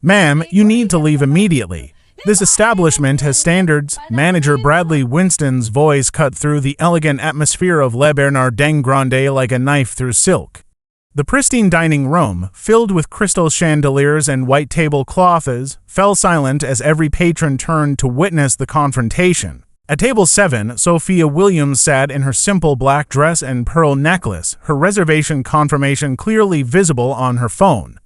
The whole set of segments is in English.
"Ma'am, you need to leave immediately. This establishment has standards." Manager Bradley Winston's voice cut through the elegant atmosphere of Le Bernardin Grande like a knife through silk. The pristine dining room, filled with crystal chandeliers and white tablecloths, fell silent as every patron turned to witness the confrontation. At table 7, Sophia Williams sat in her simple black dress and pearl necklace, her reservation confirmation clearly visible on her phone.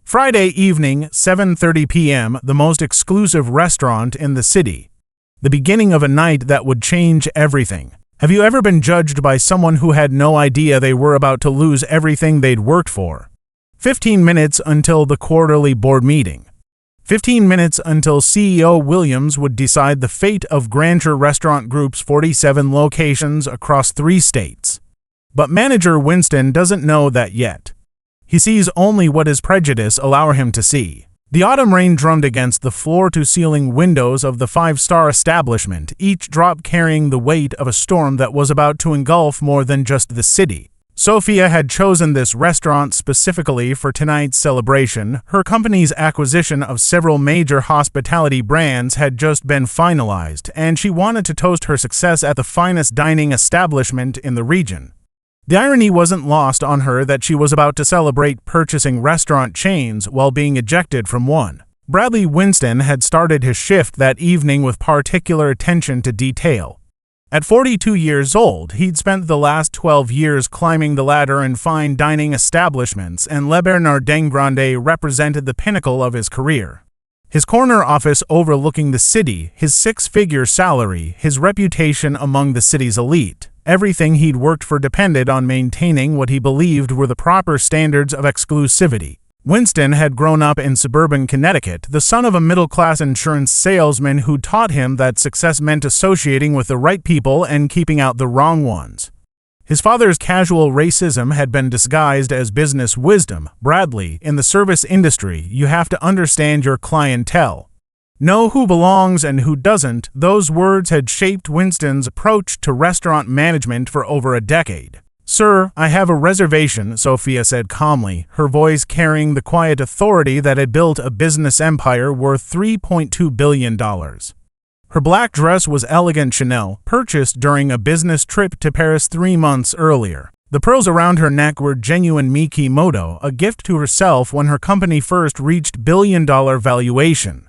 Friday evening, 7:30 p.m., the most exclusive restaurant in the city. The beginning of a night that would change everything. Have you ever been judged by someone who had no idea they were about to lose everything they'd worked for? 15 minutes until the quarterly board meeting. 15 minutes until CEO Williams would decide the fate of Grandeur Restaurant Group's 47 locations across 3 states. But manager Winston doesn't know that yet. He sees only what his prejudice allow him to see. The autumn rain drummed against the floor-to-ceiling windows of the 5-star establishment, each drop carrying the weight of a storm that was about to engulf more than just the city. Sophia had chosen this restaurant specifically for tonight's celebration. Her company's acquisition of several major hospitality brands had just been finalized, and she wanted to toast her success at the finest dining establishment in the region. The irony wasn't lost on her that she was about to celebrate purchasing restaurant chains while being ejected from one. Bradley Winston had started his shift that evening with particular attention to detail. At 42 years old, he'd spent the last 12 years climbing the ladder in fine dining establishments, and Le Bernardin Grande represented the pinnacle of his career. His corner office overlooking the city, his 6-figure salary, his reputation among the city's elite. Everything he'd worked for depended on maintaining what he believed were the proper standards of exclusivity. Winston had grown up in suburban Connecticut, the son of a middle-class insurance salesman who taught him that success meant associating with the right people and keeping out the wrong ones. His father's casual racism had been disguised as business wisdom. "Bradley, in the service industry, you have to understand your clientele. Know who belongs and who doesn't." Those words had shaped Winston's approach to restaurant management for over a decade. "Sir, I have a reservation," Sophia said calmly, her voice carrying the quiet authority that had built a business empire worth $3.2 billion. Her black dress was elegant Chanel, purchased during a business trip to Paris 3 months earlier. The pearls around her neck were genuine Mikimoto, a gift to herself when her company first reached billion-dollar valuation.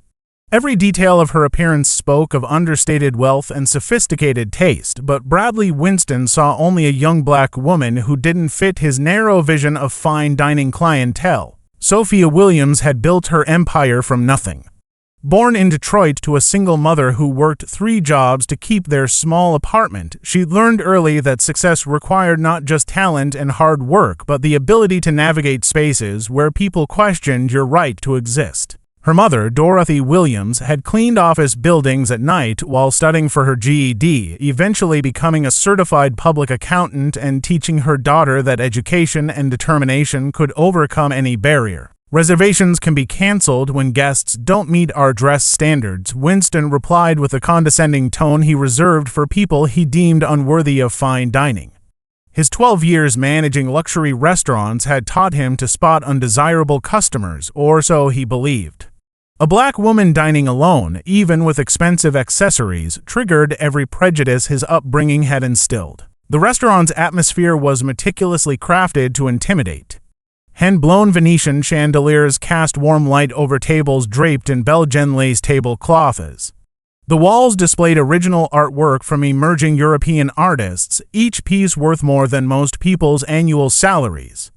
Every detail of her appearance spoke of understated wealth and sophisticated taste, but Bradley Winston saw only a young black woman who didn't fit his narrow vision of fine dining clientele. Sophia Williams had built her empire from nothing. Born in Detroit to a single mother who worked 3 jobs to keep their small apartment, she learned early that success required not just talent and hard work, but the ability to navigate spaces where people questioned your right to exist. Her mother, Dorothy Williams, had cleaned office buildings at night while studying for her GED, eventually becoming a certified public accountant and teaching her daughter that education and determination could overcome any barrier. "Reservations can be canceled when guests don't meet our dress standards," Winston replied with a condescending tone he reserved for people he deemed unworthy of fine dining. His 12 years managing luxury restaurants had taught him to spot undesirable customers, or so he believed. A black woman dining alone, even with expensive accessories, triggered every prejudice his upbringing had instilled. The restaurant's atmosphere was meticulously crafted to intimidate. Hand-blown Venetian chandeliers cast warm light over tables draped in Belgian lace tablecloths. The walls displayed original artwork from emerging European artists, each piece worth more than most people's annual salaries.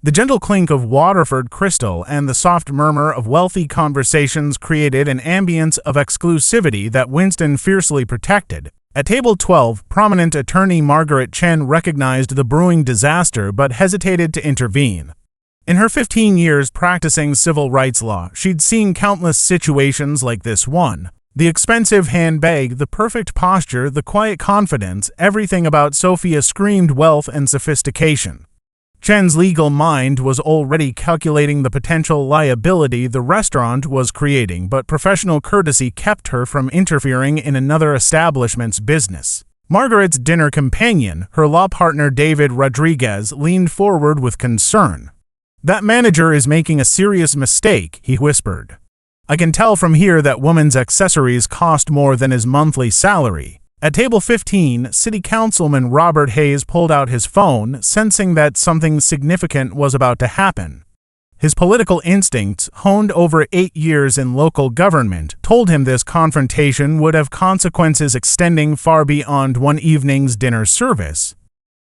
The gentle clink of Waterford crystal and the soft murmur of wealthy conversations created an ambience of exclusivity that Winston fiercely protected. At table 12, prominent attorney Margaret Chen recognized the brewing disaster but hesitated to intervene. In her 15 years practicing civil rights law, she'd seen countless situations like this one. The expensive handbag, the perfect posture, the quiet confidence, everything about Sophia screamed wealth and sophistication. Chen's legal mind was already calculating the potential liability the restaurant was creating, but professional courtesy kept her from interfering in another establishment's business. Margaret's dinner companion, her law partner David Rodriguez, leaned forward with concern. "That manager is making a serious mistake," he whispered. I can tell from here that woman's accessories cost more than his monthly salary. At table 15, City Councilman Robert Hayes pulled out his phone, sensing that something significant was about to happen. His political instincts, honed over 8 years in local government, told him this confrontation would have consequences extending far beyond one evening's dinner service.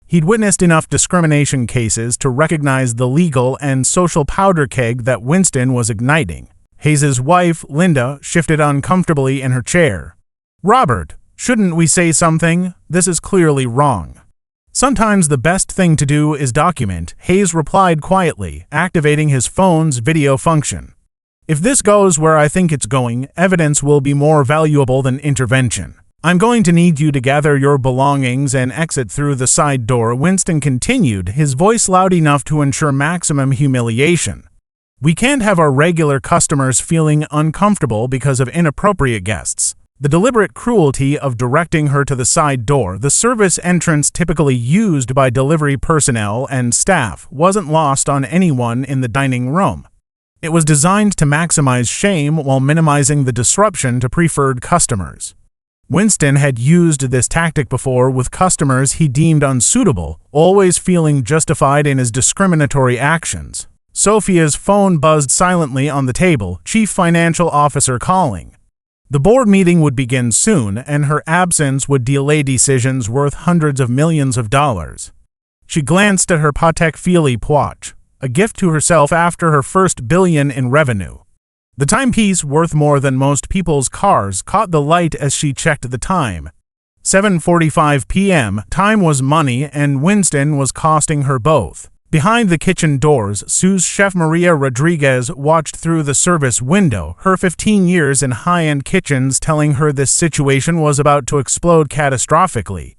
He'd witnessed enough discrimination cases to recognize the legal and social powder keg that Winston was igniting. Hayes's wife, Linda, shifted uncomfortably in her chair. "Robert, shouldn't we say something? This is clearly wrong." "Sometimes the best thing to do is document," Hayes replied quietly, activating his phone's video function. "If this goes where I think it's going, evidence will be more valuable than intervention. I'm going to need you to gather your belongings and exit through the side door," Winston continued, his voice loud enough to ensure maximum humiliation. "We can't have our regular customers feeling uncomfortable because of inappropriate guests." The deliberate cruelty of directing her to the side door, the service entrance typically used by delivery personnel and staff, wasn't lost on anyone in the dining room. It was designed to maximize shame while minimizing the disruption to preferred customers. Winston had used this tactic before with customers he deemed unsuitable, always feeling justified in his discriminatory actions. Sophia's phone buzzed silently on the table, Chief Financial Officer calling. The board meeting would begin soon, and her absence would delay decisions worth hundreds of millions of dollars. She glanced at her Patek Philippe watch, a gift to herself after her first billion in revenue. The timepiece, worth more than most people's cars, caught the light as she checked the time. 7:45 p.m. Time was money, and Winston was costing her both. Behind the kitchen doors, Sue's chef Maria Rodriguez watched through the service window, her 15 years in high-end kitchens telling her this situation was about to explode catastrophically.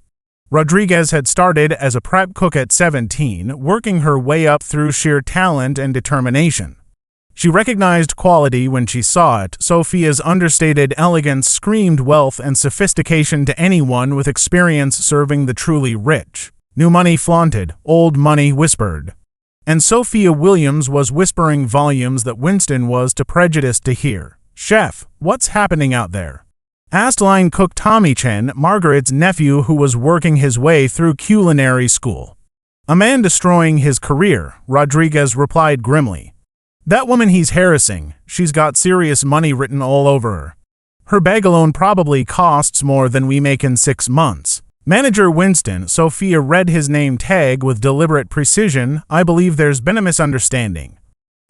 Rodriguez had started as a prep cook at 17, working her way up through sheer talent and determination. She recognized quality when she saw it. Sophia's understated elegance screamed wealth and sophistication to anyone with experience serving the truly rich. New money flaunted, old money whispered. And Sophia Williams was whispering volumes that Winston was too prejudiced to hear. "Chef, what's happening out there?" asked line cook Tommy Chen, Margaret's nephew who was working his way through culinary school. "A man destroying his career," Rodriguez replied grimly. "That woman he's harassing, she's got serious money written all over her. Her bag alone probably costs more than we make in 6 months. Manager Winston, Sophia read his name tag with deliberate precision. "I believe there's been a misunderstanding.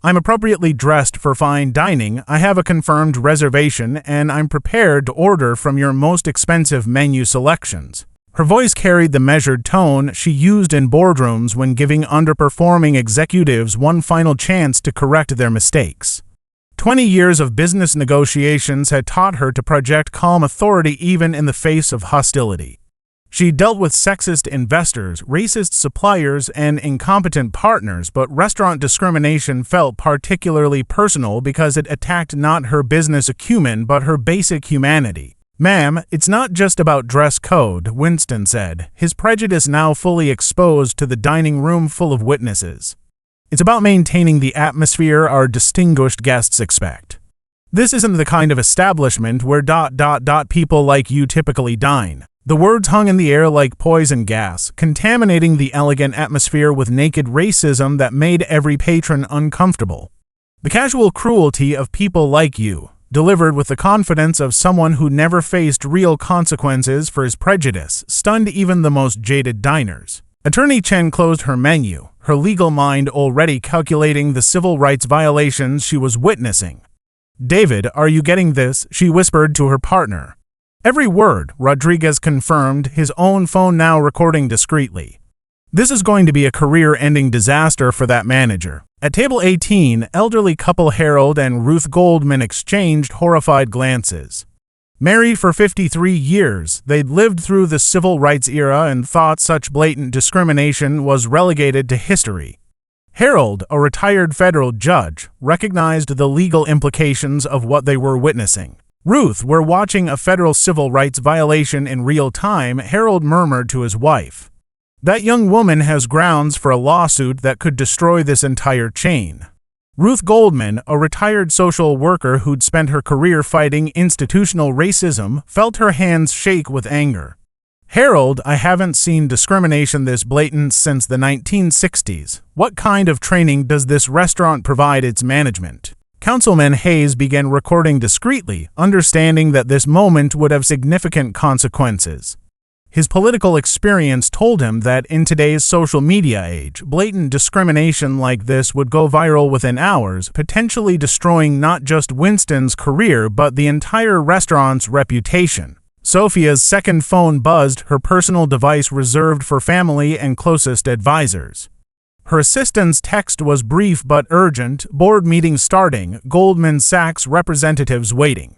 I'm appropriately dressed for fine dining, I have a confirmed reservation, and I'm prepared to order from your most expensive menu selections." Her voice carried the measured tone she used in boardrooms when giving underperforming executives one final chance to correct their mistakes. 20 years of business negotiations had taught her to project calm authority even in the face of hostility. She dealt with sexist investors, racist suppliers, and incompetent partners, but restaurant discrimination felt particularly personal because it attacked not her business acumen but her basic humanity. "Ma'am, it's not just about dress code," Winston said, his prejudice now fully exposed to the dining room full of witnesses. "It's about maintaining the atmosphere our distinguished guests expect. This isn't the kind of establishment where people like you typically dine." The words hung in the air like poison gas, contaminating the elegant atmosphere with naked racism that made every patron uncomfortable. The casual cruelty of "people like you," delivered with the confidence of someone who never faced real consequences for his prejudice, stunned even the most jaded diners. Attorney Chen closed her menu, her legal mind already calculating the civil rights violations she was witnessing. "David, are you getting this?" she whispered to her partner. "Every word," Rodriguez confirmed, his own phone now recording discreetly. "This is going to be a career-ending disaster for that manager." At table 18, elderly couple Harold and Ruth Goldman exchanged horrified glances. Married for 53 years, they'd lived through the civil rights era and thought such blatant discrimination was relegated to history. Harold, a retired federal judge, recognized the legal implications of what they were witnessing. Ruth, "We're watching a federal civil rights violation in real time," Harold murmured to his wife. "That young woman has grounds for a lawsuit that could destroy this entire chain." Ruth Goldman, a retired social worker who'd spent her career fighting institutional racism, felt her hands shake with anger. Harold, I haven't seen discrimination this blatant since the 1960s. What kind of training does this restaurant provide its management? Councilman Hayes began recording discreetly, understanding that this moment would have significant consequences. His political experience told him that in today's social media age, blatant discrimination like this would go viral within hours, potentially destroying not just Winston's career but the entire restaurant's reputation. Sophia's second phone buzzed, her personal device reserved for family and closest advisors. Her assistant's text was brief but urgent, board meeting starting, Goldman Sachs representatives waiting.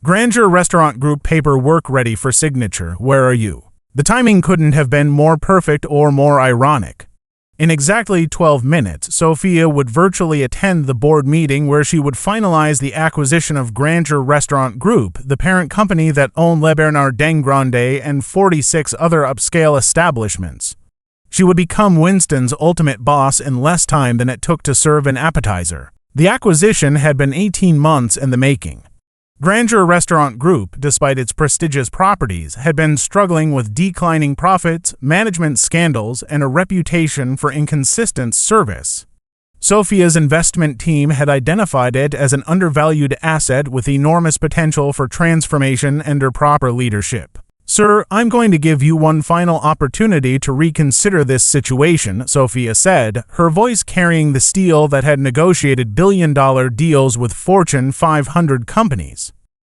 Grandeur Restaurant Group paperwork ready for signature, where are you? The timing couldn't have been more perfect or more ironic. In exactly 12 minutes, Sophia would virtually attend the board meeting where she would finalize the acquisition of Grandeur Restaurant Group, the parent company that owned Le Bernard Dangrandet and 46 other upscale establishments. She would become Winston's ultimate boss in less time than it took to serve an appetizer. The acquisition had been 18 months in the making. Grandeur Restaurant Group, despite its prestigious properties, had been struggling with declining profits, management scandals, and a reputation for inconsistent service. Sophia's investment team had identified it as an undervalued asset with enormous potential for transformation under proper leadership. Sir, I'm going to give you one final opportunity to reconsider this situation, Sophia said, her voice carrying the steel that had negotiated billion-dollar deals with Fortune 500 companies.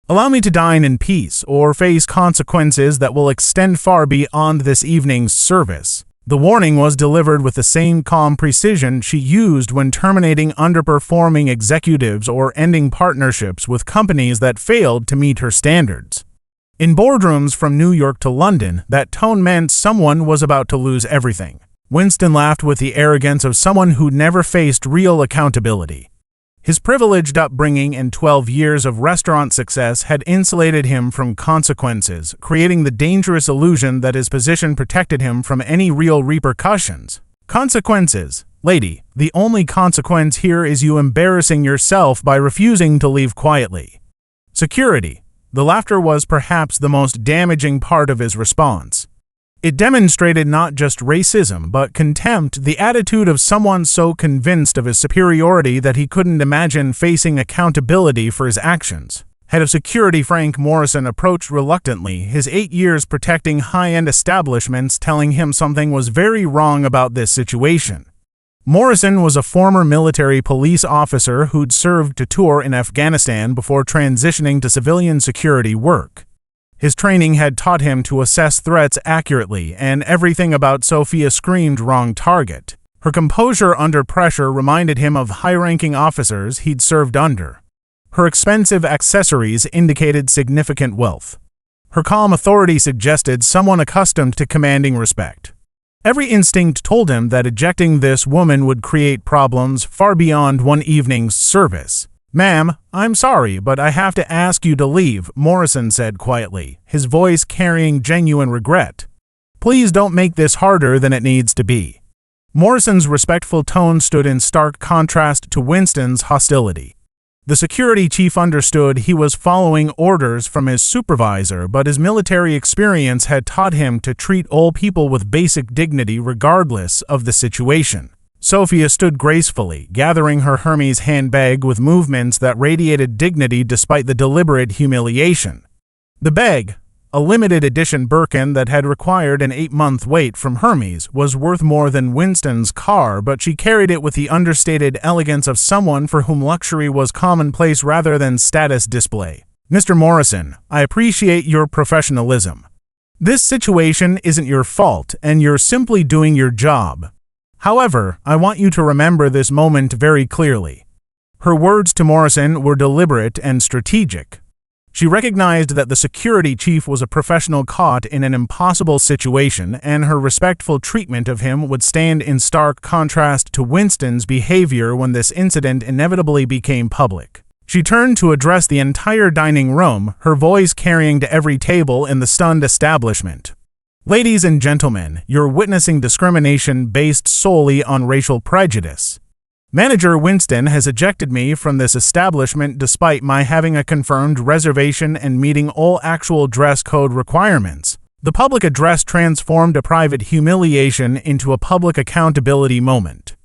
Allow me to dine in peace or face consequences that will extend far beyond this evening's service. The warning was delivered with the same calm precision she used when terminating underperforming executives or ending partnerships with companies that failed to meet her standards. In boardrooms from New York to London, that tone meant someone was about to lose everything. Winston laughed with the arrogance of someone who'd never faced real accountability. His privileged upbringing and 12 years of restaurant success had insulated him from consequences, creating the dangerous illusion that his position protected him from any real repercussions. Consequences. Lady, the only consequence here is you embarrassing yourself by refusing to leave quietly. Security. The laughter was perhaps the most damaging part of his response. It demonstrated not just racism but contempt, the attitude of someone so convinced of his superiority that he couldn't imagine facing accountability for his actions. Head of Security Frank Morrison approached reluctantly, his 8 years protecting high-end establishments telling him something was very wrong about this situation. Morrison was a former military police officer who'd served to tour in Afghanistan before transitioning to civilian security work. His training had taught him to assess threats accurately, and everything about Sophia screamed wrong target. Her composure under pressure reminded him of high-ranking officers he'd served under. Her expensive accessories indicated significant wealth. Her calm authority suggested someone accustomed to commanding respect. Every instinct told him that ejecting this woman would create problems far beyond one evening's service. Ma'am, I'm sorry, but I have to ask you to leave, Morrison said quietly, his voice carrying genuine regret. Please don't make this harder than it needs to be. Morrison's respectful tone stood in stark contrast to Winston's hostility. The security chief understood he was following orders from his supervisor, but his military experience had taught him to treat all people with basic dignity regardless of the situation. Sophia stood gracefully, gathering her Hermes handbag with movements that radiated dignity despite the deliberate humiliation. The bag, a limited edition Birkin that had required an 8-month wait from Hermes, was worth more than Winston's car, but she carried it with the understated elegance of someone for whom luxury was commonplace rather than status display. Mr. Morrison, I appreciate your professionalism. This situation isn't your fault, and you're simply doing your job. However, I want you to remember this moment very clearly. Her words to Morrison were deliberate and strategic. She recognized that the security chief was a professional caught in an impossible situation, and her respectful treatment of him would stand in stark contrast to Winston's behavior when this incident inevitably became public. She turned to address the entire dining room, her voice carrying to every table in the stunned establishment. Ladies and gentlemen, you're witnessing discrimination based solely on racial prejudice. Manager Winston has ejected me from this establishment despite my having a confirmed reservation and meeting all actual dress code requirements. The public address transformed a private humiliation into a public accountability moment.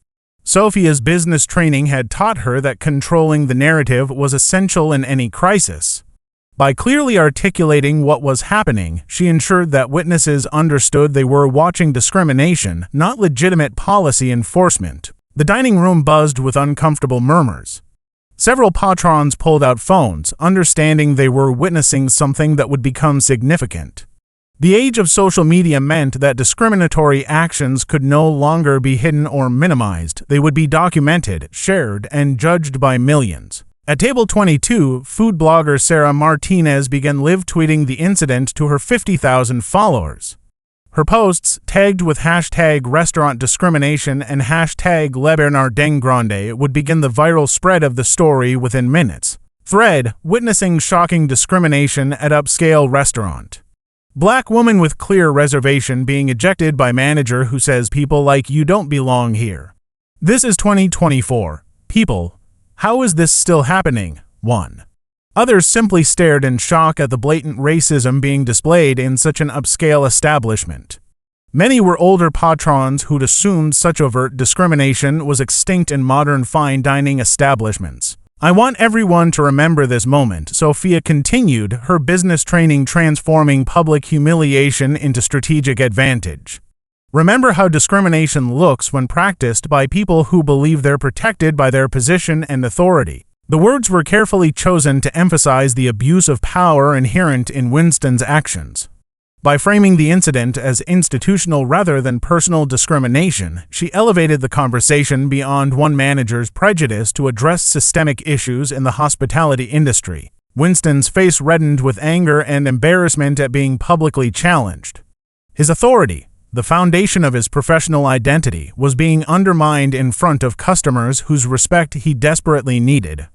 Sophia's business training had taught her that controlling the narrative was essential in any crisis. By clearly articulating what was happening, she ensured that witnesses understood they were watching discrimination, not legitimate policy enforcement. The dining room buzzed with uncomfortable murmurs. Several patrons pulled out phones, understanding they were witnessing something that would become significant. The age of social media meant that discriminatory actions could no longer be hidden or minimized. They would be documented, shared, and judged by millions. At table 22, food blogger Sarah Martinez began live tweeting the incident to her 50,000 followers. Her posts, tagged with hashtag restaurant discrimination and hashtag Le Bernard Grande, would begin the viral spread of the story within minutes. Thread: witnessing shocking discrimination at upscale restaurant. Black woman with clear reservation being ejected by manager who says people like you don't belong here. This is 2024. People, how is this still happening? 1. Others simply stared in shock at the blatant racism being displayed in such an upscale establishment. Many were older patrons who'd assumed such overt discrimination was extinct in modern fine dining establishments. I want everyone to remember this moment, Sophia continued, her business training transforming public humiliation into strategic advantage. Remember how discrimination looks when practiced by people who believe they're protected by their position and authority. The words were carefully chosen to emphasize the abuse of power inherent in Winston's actions. By framing the incident as institutional rather than personal discrimination, she elevated the conversation beyond one manager's prejudice to address systemic issues in the hospitality industry. Winston's face reddened with anger and embarrassment at being publicly challenged. His authority, the foundation of his professional identity, was being undermined in front of customers whose respect he desperately needed.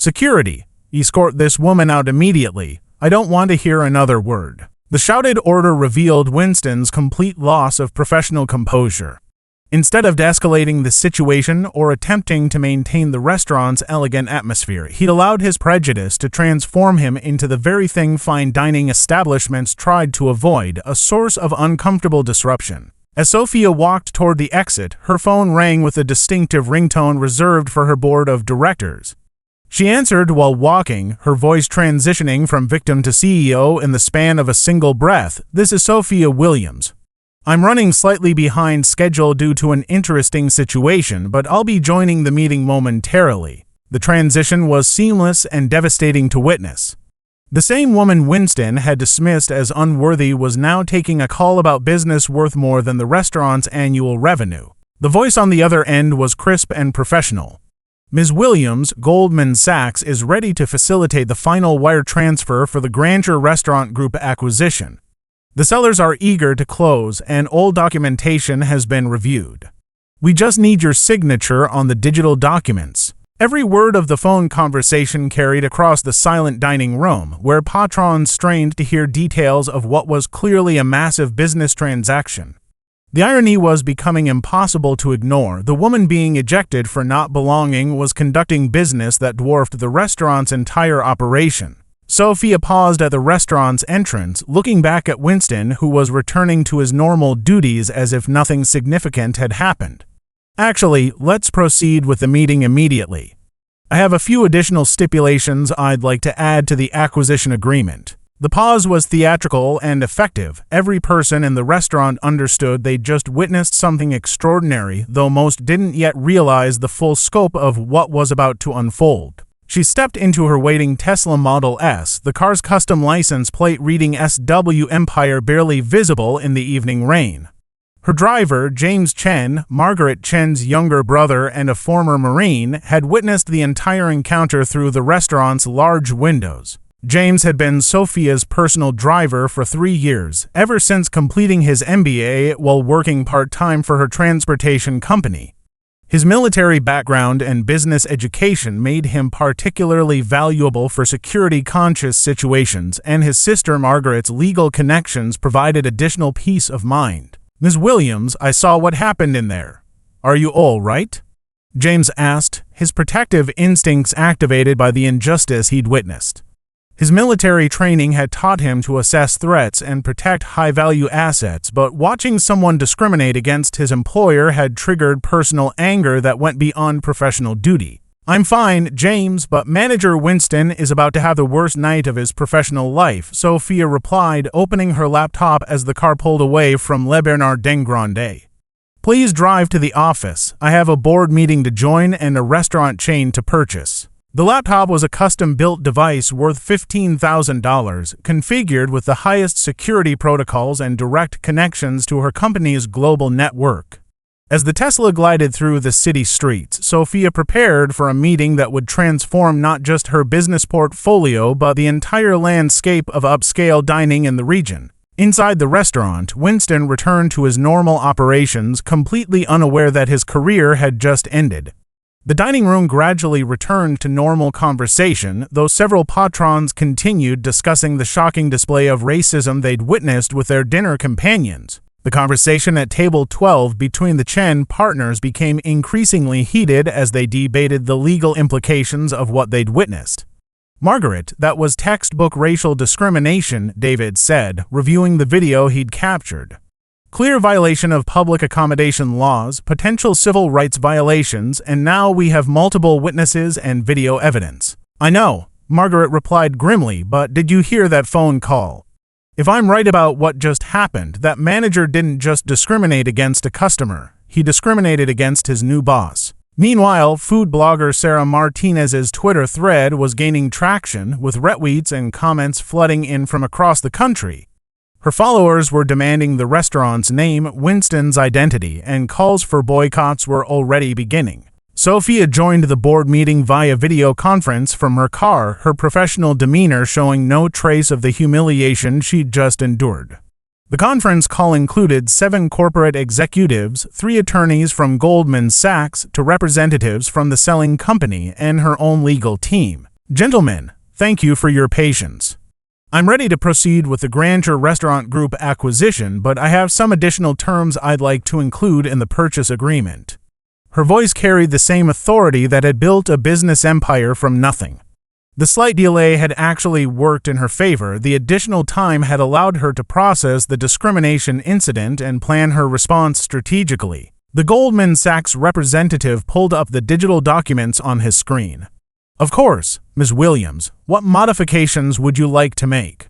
Security, escort this woman out immediately. I don't want to hear another word. The shouted order revealed Winston's complete loss of professional composure. Instead of de-escalating the situation or attempting to maintain the restaurant's elegant atmosphere, he'd allowed his prejudice to transform him into the very thing fine dining establishments tried to avoid, a source of uncomfortable disruption. As Sophia walked toward the exit, her phone rang with a distinctive ringtone reserved for her board of directors. She answered while walking, her voice transitioning from victim to CEO in the span of a single breath. This is Sophia Williams. I'm running slightly behind schedule due to an interesting situation, but I'll be joining the meeting momentarily. The transition was seamless and devastating to witness. The same woman Winston had dismissed as unworthy was now taking a call about business worth more than the restaurant's annual revenue. The voice on the other end was crisp and professional. Ms. Williams, Goldman Sachs, is ready to facilitate the final wire transfer for the Grandeur Restaurant Group acquisition. The sellers are eager to close and all documentation has been reviewed. We just need your signature on the digital documents. Every word of the phone conversation carried across the silent dining room, where patrons strained to hear details of what was clearly a massive business transaction. The irony was becoming impossible to ignore. The woman being ejected for not belonging was conducting business that dwarfed the restaurant's entire operation. Sophia paused at the restaurant's entrance, looking back at Winston, who was returning to his normal duties as if nothing significant had happened. Actually, let's proceed with the meeting immediately. I have a few additional stipulations I'd like to add to the acquisition agreement. The pause was theatrical and effective. Every person in the restaurant understood they'd just witnessed something extraordinary, though most didn't yet realize the full scope of what was about to unfold. She stepped into her waiting Tesla Model S, the car's custom license plate reading SW Empire barely visible in the evening rain. Her driver, James Chen, Margaret Chen's younger brother and a former Marine, had witnessed the entire encounter through the restaurant's large windows. James had been Sophia's personal driver for 3 years, ever since completing his MBA while working part-time for her transportation company. His military background and business education made him particularly valuable for security-conscious situations, and his sister Margaret's legal connections provided additional peace of mind. Ms. Williams, I saw what happened in there. Are you all right? James asked, his protective instincts activated by the injustice he'd witnessed. His military training had taught him to assess threats and protect high-value assets, but watching someone discriminate against his employer had triggered personal anger that went beyond professional duty. "I'm fine, James, but Manager Winston is about to have the worst night of his professional life," Sophia replied, opening her laptop as the car pulled away from Le Bernard Dengrande. "Please drive to the office. I have a board meeting to join and a restaurant chain to purchase." The laptop was a custom-built device worth $15,000, configured with the highest security protocols and direct connections to her company's global network. As the Tesla glided through the city streets, Sophia prepared for a meeting that would transform not just her business portfolio but the entire landscape of upscale dining in the region. Inside the restaurant, Winston returned to his normal operations, completely unaware that his career had just ended. The dining room gradually returned to normal conversation, though several patrons continued discussing the shocking display of racism they'd witnessed with their dinner companions. The conversation at table 12 between the Chen partners became increasingly heated as they debated the legal implications of what they'd witnessed. "Margaret, that was textbook racial discrimination," David said, reviewing the video he'd captured. "Clear violation of public accommodation laws, potential civil rights violations, and now we have multiple witnesses and video evidence." "I know," Margaret replied grimly, "but did you hear that phone call? If I'm right about what just happened, that manager didn't just discriminate against a customer, he discriminated against his new boss." Meanwhile, food blogger Sarah Martinez's Twitter thread was gaining traction, with retweets and comments flooding in from across the country. Her followers were demanding the restaurant's name, Winston's identity, and calls for boycotts were already beginning. Sophia joined the board meeting via video conference from her car, her professional demeanor showing no trace of the humiliation she'd just endured. The conference call included 7 corporate executives, 3 attorneys from Goldman Sachs to representatives from the selling company and her own legal team. "Gentlemen, thank you for your patience. I'm ready to proceed with the Grandeur Restaurant Group acquisition, but I have some additional terms I'd like to include in the purchase agreement." Her voice carried the same authority that had built a business empire from nothing. The slight delay had actually worked in her favor. The additional time had allowed her to process the discrimination incident and plan her response strategically. The Goldman Sachs representative pulled up the digital documents on his screen. "Of course, Ms. Williams, what modifications would you like to make?"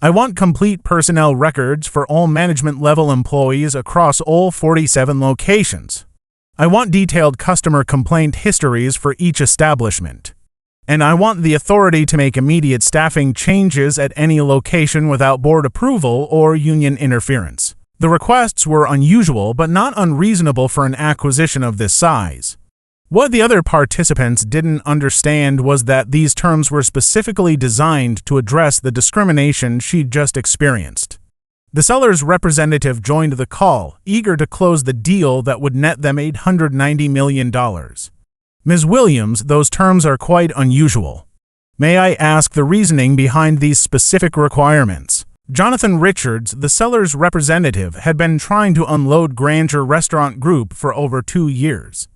"I want complete personnel records for all management-level employees across all 47 locations. I want detailed customer complaint histories for each establishment. And I want the authority to make immediate staffing changes at any location without board approval or union interference." The requests were unusual but not unreasonable for an acquisition of this size. What the other participants didn't understand was that these terms were specifically designed to address the discrimination she'd just experienced. The seller's representative joined the call, eager to close the deal that would net them $890 million. "Ms. Williams, those terms are quite unusual. May I ask the reasoning behind these specific requirements?" Jonathan Richards, the seller's representative, had been trying to unload Grandeur Restaurant Group for over 2 years.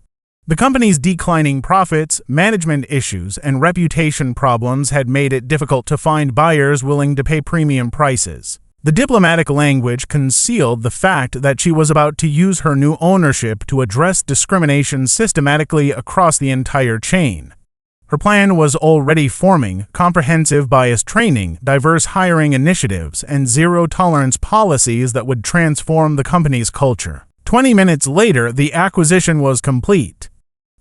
The company's declining profits, management issues, and reputation problems had made it difficult to find buyers willing to pay premium prices. The diplomatic language concealed the fact that she was about to use her new ownership to address discrimination systematically across the entire chain. Her plan was already forming: comprehensive bias training, diverse hiring initiatives, and zero-tolerance policies that would transform the company's culture. 20 minutes later, the acquisition was complete.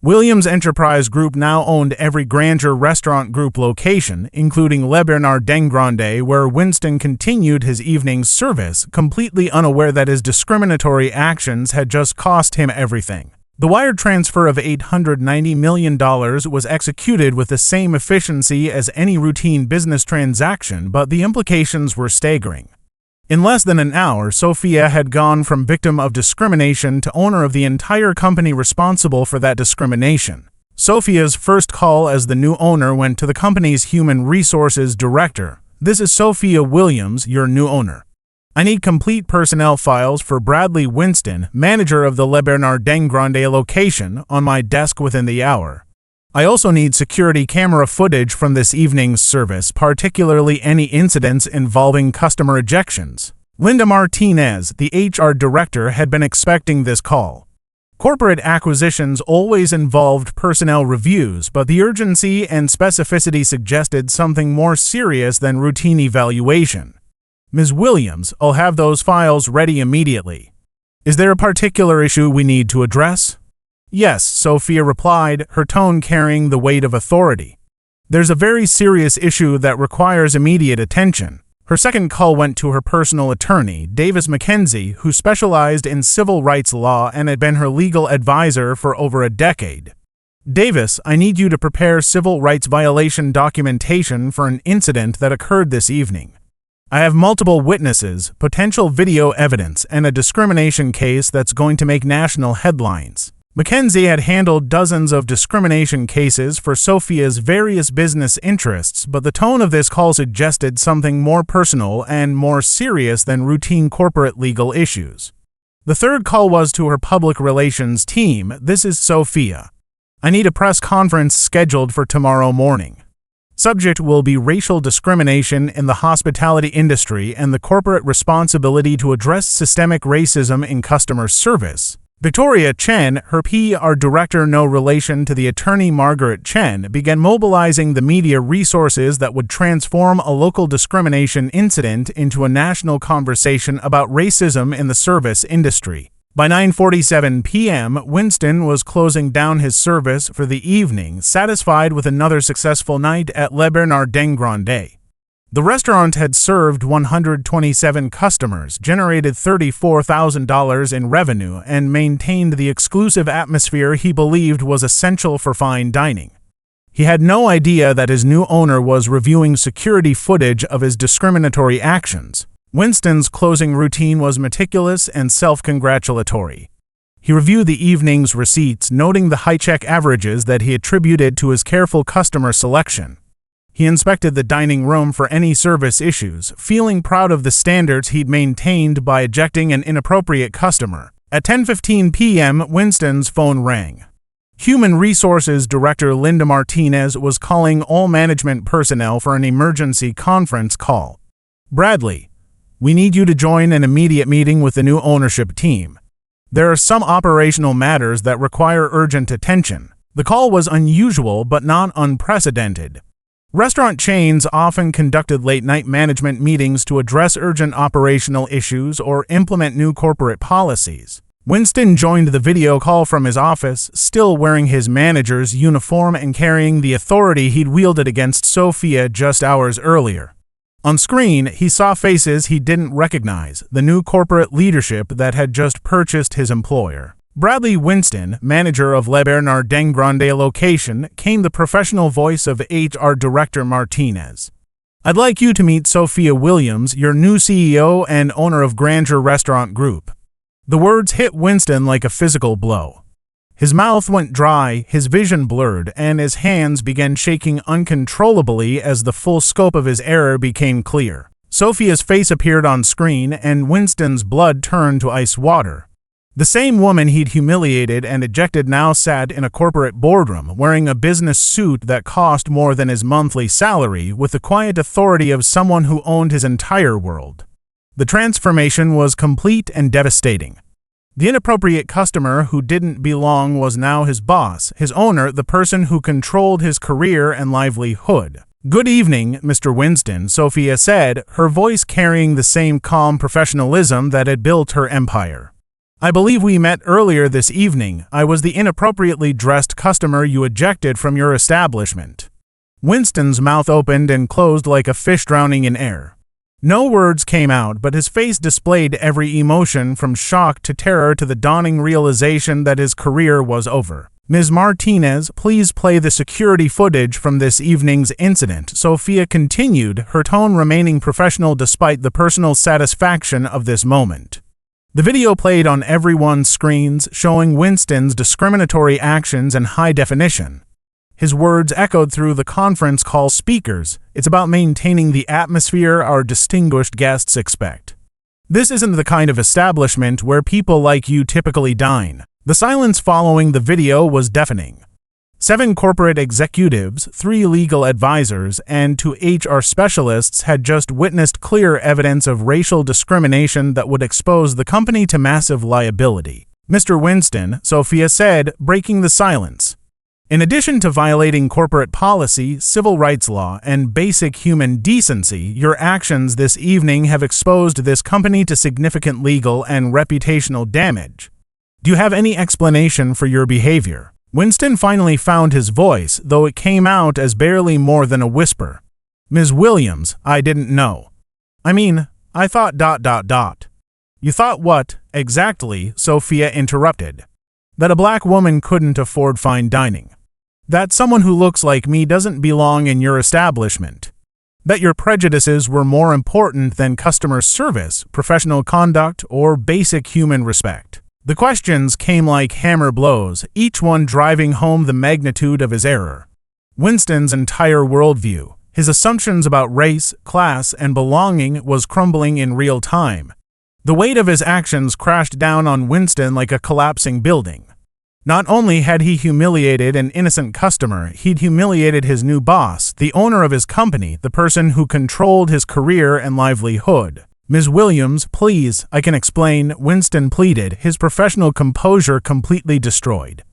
Williams Enterprise Group now owned every Grandeur Restaurant Group location, including Le Bernard Dengrande, where Winston continued his evening service, completely unaware that his discriminatory actions had just cost him everything. The wire transfer of $890 million was executed with the same efficiency as any routine business transaction, but the implications were staggering. In less than an hour, Sophia had gone from victim of discrimination to owner of the entire company responsible for that discrimination. Sophia's first call as the new owner went to the company's human resources director. "This is Sophia Williams, your new owner. I need complete personnel files for Bradley Winston, manager of the Le Bernard Grande location, on my desk within the hour. I also need security camera footage from this evening's service, particularly any incidents involving customer ejections. Linda Martinez, the HR director, had been expecting this call. Corporate acquisitions always involved personnel reviews, but the urgency and specificity suggested something more serious than routine evaluation. Ms. Williams, I'll have those files ready immediately. Is there a particular issue we need to address? Yes, Sophia replied, her tone carrying the weight of authority. There's a very serious issue that requires immediate attention. Her second call went to her personal attorney, Davis McKenzie, who specialized in civil rights law and had been her legal advisor for over a decade. Davis, I need you to prepare civil rights violation documentation for an incident that occurred this evening. I have multiple witnesses, potential video evidence, and a discrimination case that's going to make national headlines. McKenzie had handled dozens of discrimination cases for Sophia's various business interests, but the tone of this call suggested something more personal and more serious than routine corporate legal issues. The third call was to her public relations team. This is Sophia. I need a press conference scheduled for tomorrow morning. Subject will be racial discrimination in the hospitality industry and the corporate responsibility to address systemic racism in customer service. Victoria Chen, her PR director, no relation to the attorney Margaret Chen, began mobilizing the media resources that would transform a local discrimination incident into a national conversation about racism in the service industry. By 9:47 p.m., Winston was closing down his service for the evening, satisfied with another successful night at Le Bernard Grande. The restaurant had served 127 customers, generated $34,000 in revenue, and maintained the exclusive atmosphere he believed was essential for fine dining. He had no idea that his new owner was reviewing security footage of his discriminatory actions. Winston's closing routine was meticulous and self-congratulatory. He reviewed the evening's receipts, noting the high check averages that he attributed to his careful customer selection. He inspected the dining room for any service issues, feeling proud of the standards he'd maintained by ejecting an inappropriate customer. At 10:15 p.m., Winston's phone rang. Human Resources Director Linda Martinez was calling all management personnel for an emergency conference call. Bradley, we need you to join an immediate meeting with the new ownership team. There are some operational matters that require urgent attention. The call was unusual but not unprecedented. Restaurant chains often conducted late-night management meetings to address urgent operational issues or implement new corporate policies. Winston joined the video call from his office, still wearing his manager's uniform and carrying the authority he'd wielded against Sophia just hours earlier. On screen, he saw faces he didn't recognize, the new corporate leadership that had just purchased his employer. Bradley Winston, manager of Le Bernard Grande location, came the professional voice of HR Director Martinez. I'd like you to meet Sophia Williams, your new CEO and owner of Grandeur Restaurant Group. The words hit Winston like a physical blow. His mouth went dry, his vision blurred, and his hands began shaking uncontrollably as the full scope of his error became clear. Sophia's face appeared on screen, and Winston's blood turned to ice water. The same woman he'd humiliated and ejected now sat in a corporate boardroom, wearing a business suit that cost more than his monthly salary, with the quiet authority of someone who owned his entire world. The transformation was complete and devastating. The inappropriate customer who didn't belong was now his boss, his owner, the person who controlled his career and livelihood. Good evening, Mr. Winston, Sophia said, her voice carrying the same calm professionalism that had built her empire. I believe we met earlier this evening. I was the inappropriately dressed customer you ejected from your establishment. Winston's mouth opened and closed like a fish drowning in air. No words came out, but his face displayed every emotion from shock to terror to the dawning realization that his career was over. Ms. Martinez, please play the security footage from this evening's incident, Sophia continued, her tone remaining professional despite the personal satisfaction of this moment. The video played on everyone's screens, showing Winston's discriminatory actions in high definition. His words echoed through the conference call speakers. It's about maintaining the atmosphere our distinguished guests expect. This isn't the kind of establishment where people like you typically dine. The silence following the video was deafening. 7 corporate executives, 3 legal advisors, and 2 HR specialists had just witnessed clear evidence of racial discrimination that would expose the company to massive liability. Mr. Winston, Sophia said, breaking the silence. In addition to violating corporate policy, civil rights law, and basic human decency, your actions this evening have exposed this company to significant legal and reputational damage. Do you have any explanation for your behavior? Winston finally found his voice, though it came out as barely more than a whisper. Ms. Williams, I didn't know. I thought ... You thought what, exactly? Sophia interrupted. That a black woman couldn't afford fine dining. That someone who looks like me doesn't belong in your establishment. That your prejudices were more important than customer service, professional conduct, or basic human respect. The questions came like hammer blows, each one driving home the magnitude of his error. Winston's entire worldview, his assumptions about race, class, and belonging was crumbling in real time. The weight of his actions crashed down on Winston like a collapsing building. Not only had he humiliated an innocent customer, he'd humiliated his new boss, the owner of his company, the person who controlled his career and livelihood. Ms. Williams, please, I can explain, Winston pleaded, his professional composure completely destroyed.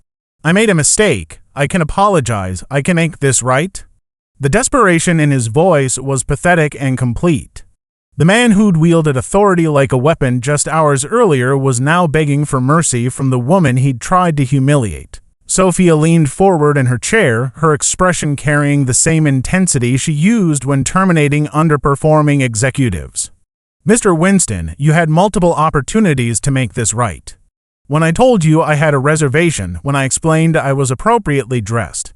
I made a mistake. I can apologize. I can make this right. The desperation in his voice was pathetic and complete. The man who'd wielded authority like a weapon just hours earlier was now begging for mercy from the woman he'd tried to humiliate. Sophia leaned forward in her chair, her expression carrying the same intensity she used when terminating underperforming executives. Mr. Winston, you had multiple opportunities to make this right. When I told you I had a reservation, when I explained I was appropriately dressed.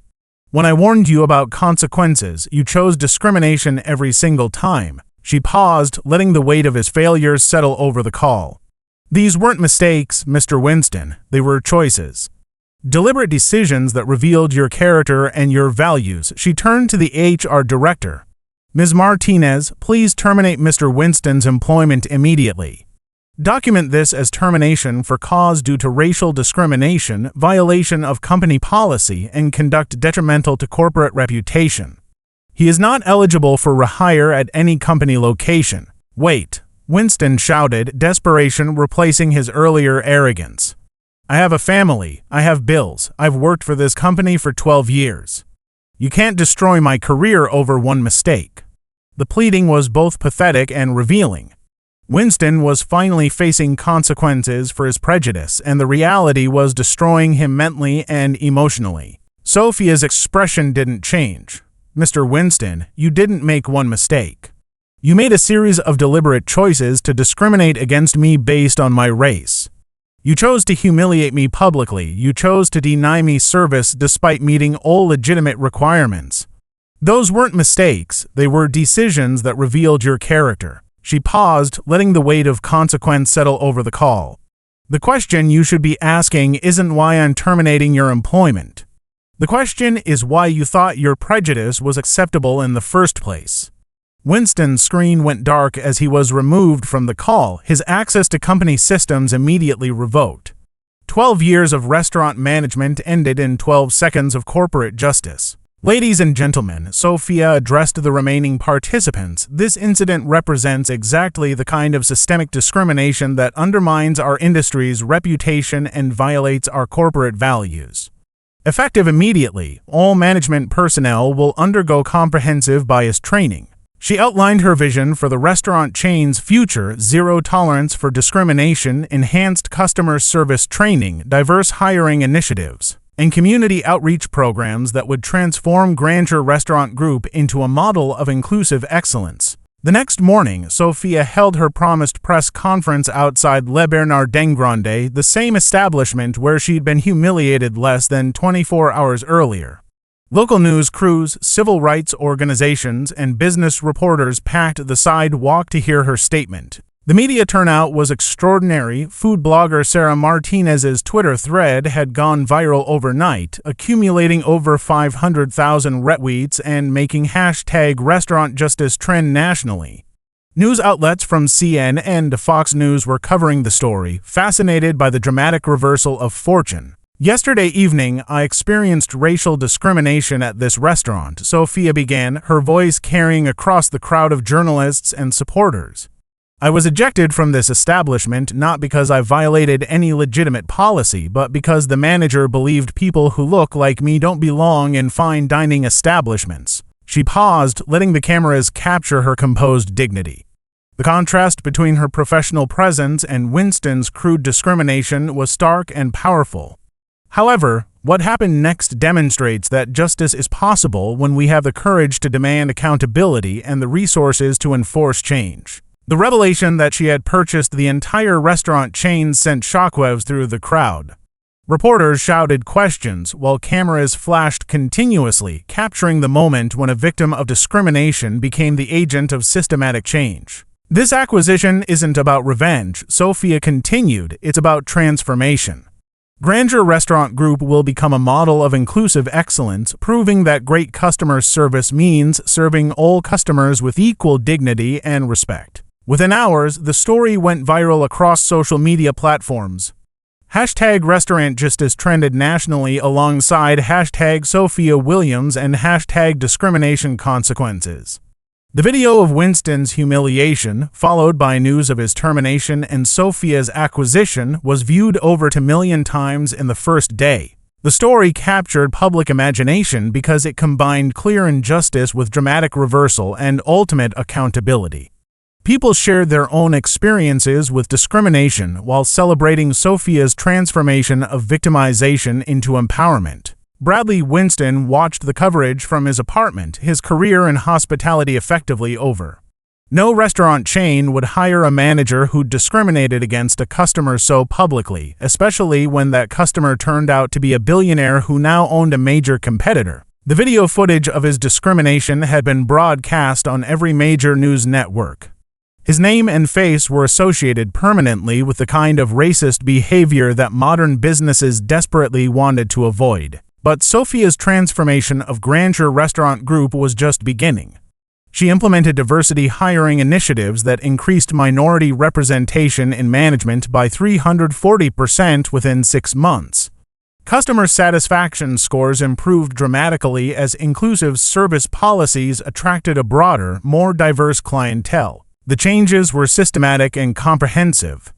When I warned you about consequences, you chose discrimination every single time. She paused, letting the weight of his failures settle over the call. These weren't mistakes, Mr. Winston. They were choices. Deliberate decisions that revealed your character and your values. She turned to the HR director. Ms. Martinez, please terminate Mr. Winston's employment immediately. Document this as termination for cause due to racial discrimination, violation of company policy, and conduct detrimental to corporate reputation. He is not eligible for rehire at any company location. Wait, Winston shouted, desperation replacing his earlier arrogance. I have a family, I have bills, I've worked for this company for 12 years. You can't destroy my career over one mistake. The pleading was both pathetic and revealing. Winston was finally facing consequences for his prejudice, and the reality was destroying him mentally and emotionally. Sophia's expression didn't change. Mr. Winston, you didn't make one mistake. You made a series of deliberate choices to discriminate against me based on my race. You chose to humiliate me publicly. You chose to deny me service despite meeting all legitimate requirements. Those weren't mistakes, they were decisions that revealed your character. She paused, letting the weight of consequence settle over the call. The question you should be asking isn't why I'm terminating your employment. The question is why you thought your prejudice was acceptable in the first place. Winston's screen went dark as he was removed from the call, his access to company systems immediately revoked. 12 years of restaurant management ended in 12 seconds of corporate justice. Ladies and gentlemen, Sophia addressed the remaining participants. This incident represents exactly the kind of systemic discrimination that undermines our industry's reputation and violates our corporate values. Effective immediately, all management personnel will undergo comprehensive bias training. She outlined her vision for the restaurant chain's future: zero tolerance for discrimination, enhanced customer service training, diverse hiring initiatives, and community outreach programs that would transform Grandeur Restaurant Group into a model of inclusive excellence. The next morning, Sophia held her promised press conference outside Le Bernardin Grande, the same establishment where she'd been humiliated less than 24 hours earlier. Local news crews, civil rights organizations, and business reporters packed the sidewalk to hear her statement. The media turnout was extraordinary. Food blogger Sarah Martinez's Twitter thread had gone viral overnight, accumulating over 500,000 retweets and making #RestaurantJustice trend nationally. News outlets from CNN to Fox News were covering the story, fascinated by the dramatic reversal of fortune. Yesterday evening, I experienced racial discrimination at this restaurant, Sophia began, her voice carrying across the crowd of journalists and supporters. I was ejected from this establishment not because I violated any legitimate policy, but because the manager believed people who look like me don't belong in fine dining establishments. She paused, letting the cameras capture her composed dignity. The contrast between her professional presence and Winston's crude discrimination was stark and powerful. However, what happened next demonstrates that justice is possible when we have the courage to demand accountability and the resources to enforce change. The revelation that she had purchased the entire restaurant chain sent shockwaves through the crowd. Reporters shouted questions while cameras flashed continuously, capturing the moment when a victim of discrimination became the agent of systematic change. This acquisition isn't about revenge, Sophia continued, it's about transformation. Grandeur Restaurant Group will become a model of inclusive excellence, proving that great customer service means serving all customers with equal dignity and respect. Within hours, the story went viral across social media platforms. #RestaurantJustice trended nationally alongside #Sophia Williams and #discrimination consequences. The video of Winston's humiliation, followed by news of his termination and Sophia's acquisition, was viewed over 2 million times in the first day. The story captured public imagination because it combined clear injustice with dramatic reversal and ultimate accountability. People shared their own experiences with discrimination while celebrating Sophia's transformation of victimization into empowerment. Bradley Winston watched the coverage from his apartment, his career in hospitality effectively over. No restaurant chain would hire a manager who discriminated against a customer so publicly, especially when that customer turned out to be a billionaire who now owned a major competitor. The video footage of his discrimination had been broadcast on every major news network. His name and face were associated permanently with the kind of racist behavior that modern businesses desperately wanted to avoid. But Sophia's transformation of Grandeur Restaurant Group was just beginning. She implemented diversity hiring initiatives that increased minority representation in management by 340% within 6 months. Customer satisfaction scores improved dramatically as inclusive service policies attracted a broader, more diverse clientele. The changes were systematic and comprehensive.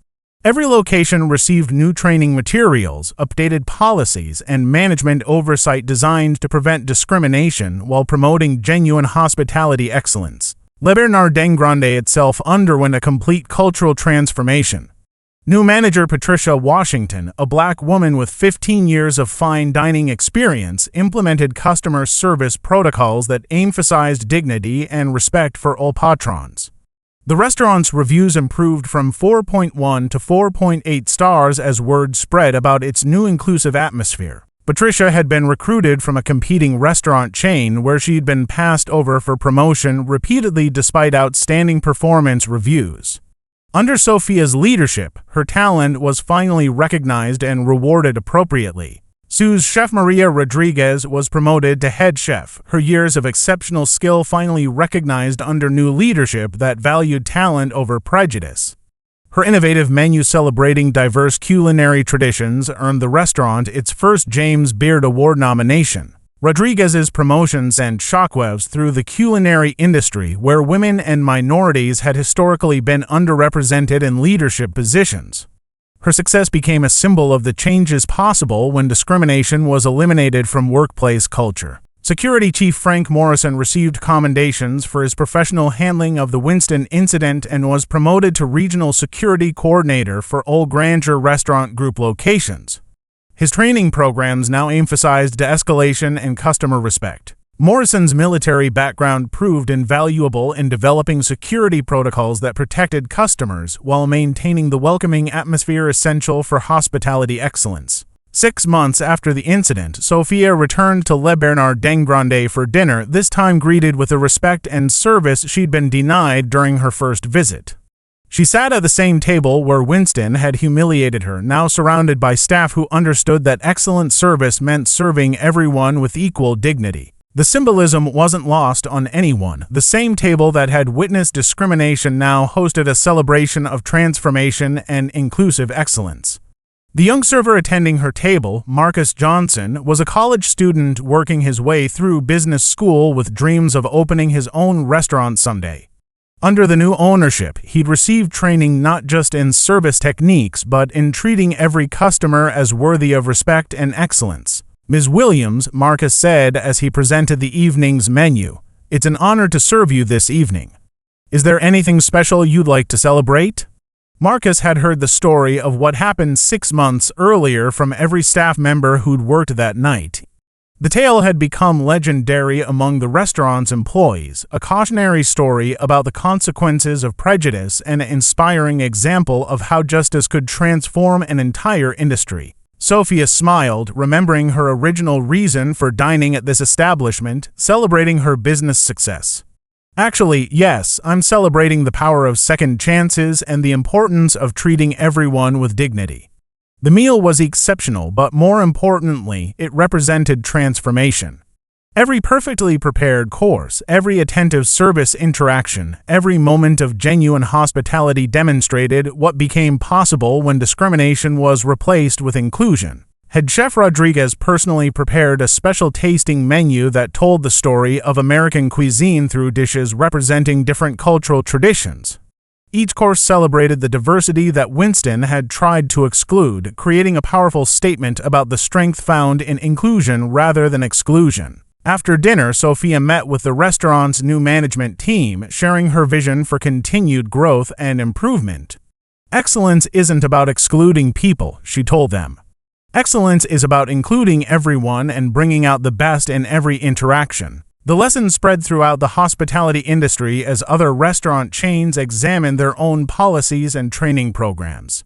Every location received new training materials, updated policies, and management oversight designed to prevent discrimination while promoting genuine hospitality excellence. Le Bernard Grande itself underwent a complete cultural transformation. New manager Patricia Washington, a black woman with 15 years of fine dining experience, implemented customer service protocols that emphasized dignity and respect for all patrons. The restaurant's reviews improved from 4.1 to 4.8 stars as word spread about its new inclusive atmosphere. Patricia had been recruited from a competing restaurant chain where she'd been passed over for promotion repeatedly despite outstanding performance reviews. Under Sophia's leadership, her talent was finally recognized and rewarded appropriately. Sue's chef Maria Rodriguez was promoted to head chef, her years of exceptional skill finally recognized under new leadership that valued talent over prejudice. Her innovative menu celebrating diverse culinary traditions earned the restaurant its first James Beard Award nomination. Rodriguez's promotion sent shockwaves through the culinary industry, where women and minorities had historically been underrepresented in leadership positions. Her success became a symbol of the changes possible when discrimination was eliminated from workplace culture. Security Chief Frank Morrison received commendations for his professional handling of the Winston incident and was promoted to Regional Security Coordinator for all Grandeur Restaurant Group locations. His training programs now emphasized de-escalation and customer respect. Morrison's military background proved invaluable in developing security protocols that protected customers while maintaining the welcoming atmosphere essential for hospitality excellence. 6 months after the incident, Sophia returned to Le Bernard Grande for dinner, this time greeted with the respect and service she'd been denied during her first visit. She sat at the same table where Winston had humiliated her, now surrounded by staff who understood that excellent service meant serving everyone with equal dignity. The symbolism wasn't lost on anyone. The same table that had witnessed discrimination now hosted a celebration of transformation and inclusive excellence. The young server attending her table, Marcus Johnson, was a college student working his way through business school with dreams of opening his own restaurant someday. Under the new ownership, he'd received training not just in service techniques, but in treating every customer as worthy of respect and excellence. "Ms. Williams," Marcus said as he presented the evening's menu, "it's an honor to serve you this evening. Is there anything special you'd like to celebrate?" Marcus had heard the story of what happened 6 months earlier from every staff member who'd worked that night. The tale had become legendary among the restaurant's employees, a cautionary story about the consequences of prejudice and an inspiring example of how justice could transform an entire industry. Sophia smiled, remembering her original reason for dining at this establishment, celebrating her business success. "Actually, yes, I'm celebrating the power of second chances and the importance of treating everyone with dignity." The meal was exceptional, but more importantly, it represented transformation. Every perfectly prepared course, every attentive service interaction, every moment of genuine hospitality demonstrated what became possible when discrimination was replaced with inclusion. Head Chef Rodriguez personally prepared a special tasting menu that told the story of American cuisine through dishes representing different cultural traditions. Each course celebrated the diversity that Winston had tried to exclude, creating a powerful statement about the strength found in inclusion rather than exclusion. After dinner, Sophia met with the restaurant's new management team, sharing her vision for continued growth and improvement. "Excellence isn't about excluding people," she told them. "Excellence is about including everyone and bringing out the best in every interaction." The lesson spread throughout the hospitality industry as other restaurant chains examined their own policies and training programs.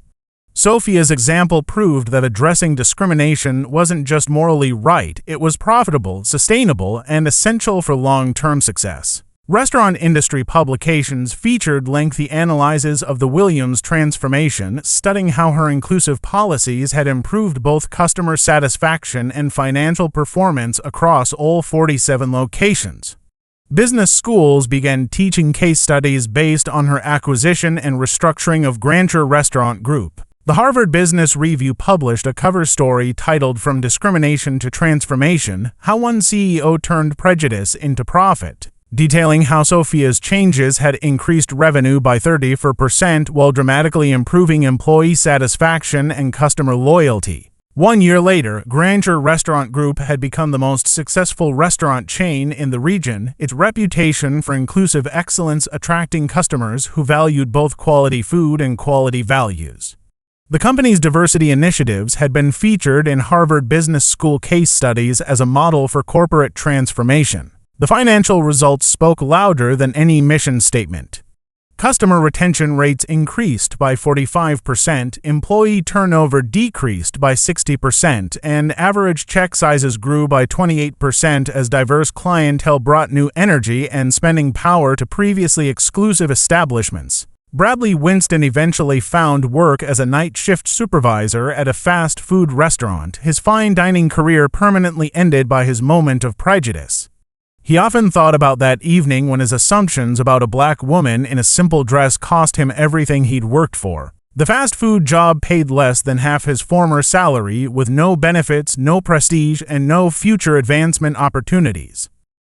Sophia's example proved that addressing discrimination wasn't just morally right, it was profitable, sustainable, and essential for long-term success. Restaurant industry publications featured lengthy analyses of the Williams transformation, studying how her inclusive policies had improved both customer satisfaction and financial performance across all 47 locations. Business schools began teaching case studies based on her acquisition and restructuring of Granger Restaurant Group. The Harvard Business Review published a cover story titled "From Discrimination to Transformation: How One CEO Turned Prejudice into Profit," detailing how Sophia's changes had increased revenue by 30% while dramatically improving employee satisfaction and customer loyalty. 1 year later, Granger Restaurant Group had become the most successful restaurant chain in the region, its reputation for inclusive excellence attracting customers who valued both quality food and quality values. The company's diversity initiatives had been featured in Harvard Business School case studies as a model for corporate transformation. The financial results spoke louder than any mission statement. Customer retention rates increased by 45%, employee turnover decreased by 60%, and average check sizes grew by 28% as diverse clientele brought new energy and spending power to previously exclusive establishments. Bradley Winston eventually found work as a night shift supervisor at a fast food restaurant, his fine dining career permanently ended by his moment of prejudice. He often thought about that evening when his assumptions about a black woman in a simple dress cost him everything he'd worked for. The fast food job paid less than half his former salary, with no benefits, no prestige, and no future advancement opportunities.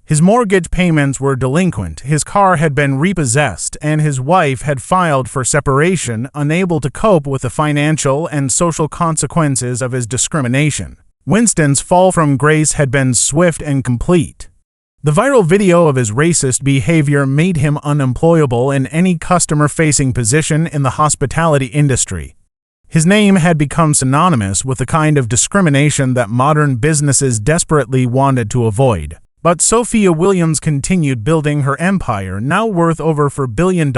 His mortgage payments were delinquent, his car had been repossessed, and his wife had filed for separation, unable to cope with the financial and social consequences of his discrimination. Winston's fall from grace had been swift and complete. The viral video of his racist behavior made him unemployable in any customer-facing position in the hospitality industry. His name had become synonymous with the kind of discrimination that modern businesses desperately wanted to avoid. But Sophia Williams continued building her empire, now worth over $4 billion,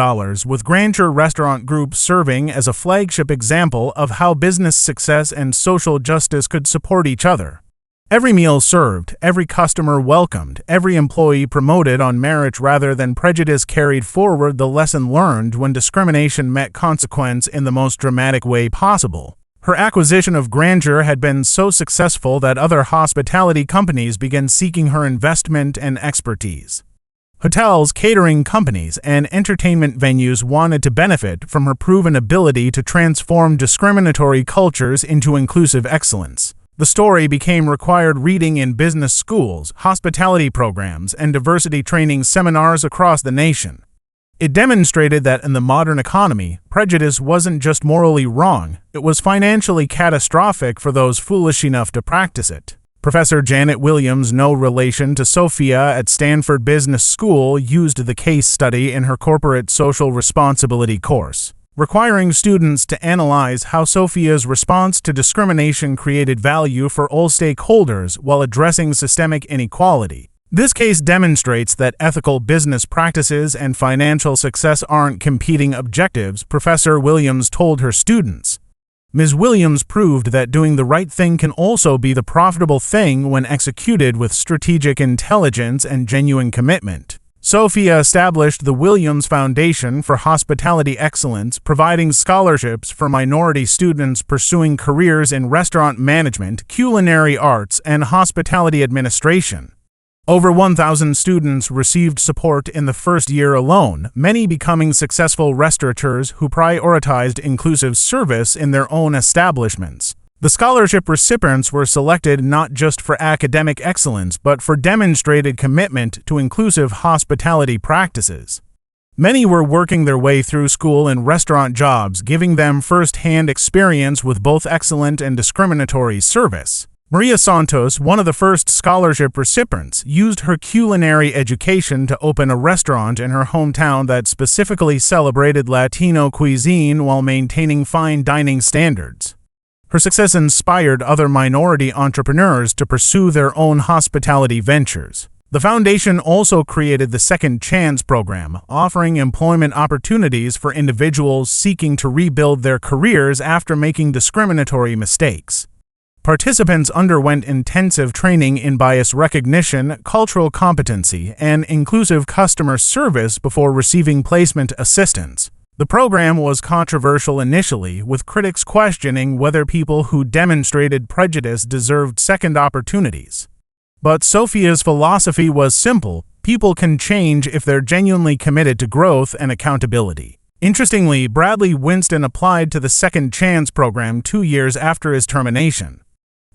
with Granger Restaurant Group serving as a flagship example of how business success and social justice could support each other. Every meal served, every customer welcomed, every employee promoted on merit rather than prejudice carried forward the lesson learned when discrimination met consequence in the most dramatic way possible. Her acquisition of grandeur had been so successful that other hospitality companies began seeking her investment and expertise. Hotels, catering companies, and entertainment venues wanted to benefit from her proven ability to transform discriminatory cultures into inclusive excellence. The story became required reading in business schools, hospitality programs, and diversity training seminars across the nation. It demonstrated that in the modern economy, prejudice wasn't just morally wrong, it was financially catastrophic for those foolish enough to practice it. Professor Janet Williams, no relation to Sophia at Stanford Business School, used the case study in her corporate social responsibility course, requiring students to analyze how Sophia's response to discrimination created value for all stakeholders while addressing systemic inequality. This case demonstrates that ethical business practices and financial success aren't competing objectives, Professor Williams told her students. Ms. Williams proved that doing the right thing can also be the profitable thing when executed with strategic intelligence and genuine commitment. Sophia established the Williams Foundation for Hospitality Excellence, providing scholarships for minority students pursuing careers in restaurant management, culinary arts, and hospitality administration. Over 1,000 students received support in the first year alone, many becoming successful restaurateurs who prioritized inclusive service in their own establishments. The scholarship recipients were selected not just for academic excellence but for demonstrated commitment to inclusive hospitality practices. Many were working their way through school and restaurant jobs, giving them first-hand experience with both excellent and discriminatory service. Maria Santos, one of the first scholarship recipients, used her culinary education to open a restaurant in her hometown that specifically celebrated Latino cuisine while maintaining fine dining standards. Her success inspired other minority entrepreneurs to pursue their own hospitality ventures. The foundation also created the Second Chance program, offering employment opportunities for individuals seeking to rebuild their careers after making discriminatory mistakes. Participants underwent intensive training in bias recognition, cultural competency, and inclusive customer service before receiving placement assistance. The program was controversial initially, with critics questioning whether people who demonstrated prejudice deserved second opportunities. But Sophia's philosophy was simple: people can change if they're genuinely committed to growth and accountability. Interestingly, Bradley Winston applied to the Second Chance program 2 years after his termination.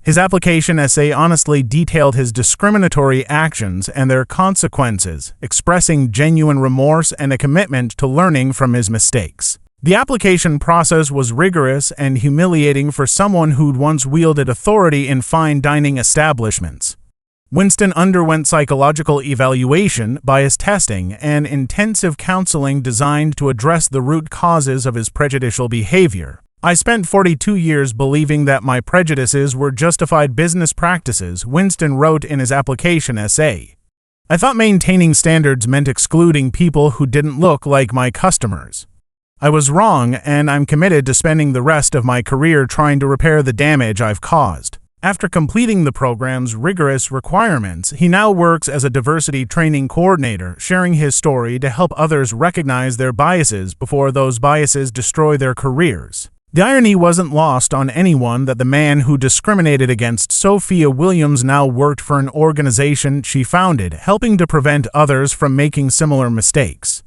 His application essay honestly detailed his discriminatory actions and their consequences, expressing genuine remorse and a commitment to learning from his mistakes. The application process was rigorous and humiliating for someone who'd once wielded authority in fine dining establishments. Winston underwent psychological evaluation, bias testing, and intensive counseling designed to address the root causes of his prejudicial behavior. I spent 42 years believing that my prejudices were justified business practices, Winston wrote in his application essay. I thought maintaining standards meant excluding people who didn't look like my customers. I was wrong, and I'm committed to spending the rest of my career trying to repair the damage I've caused. After completing the program's rigorous requirements, he now works as a diversity training coordinator, sharing his story to help others recognize their biases before those biases destroy their careers. The irony wasn't lost on anyone that the man who discriminated against Sophia Williams now worked for an organization she founded, helping to prevent others from making similar mistakes.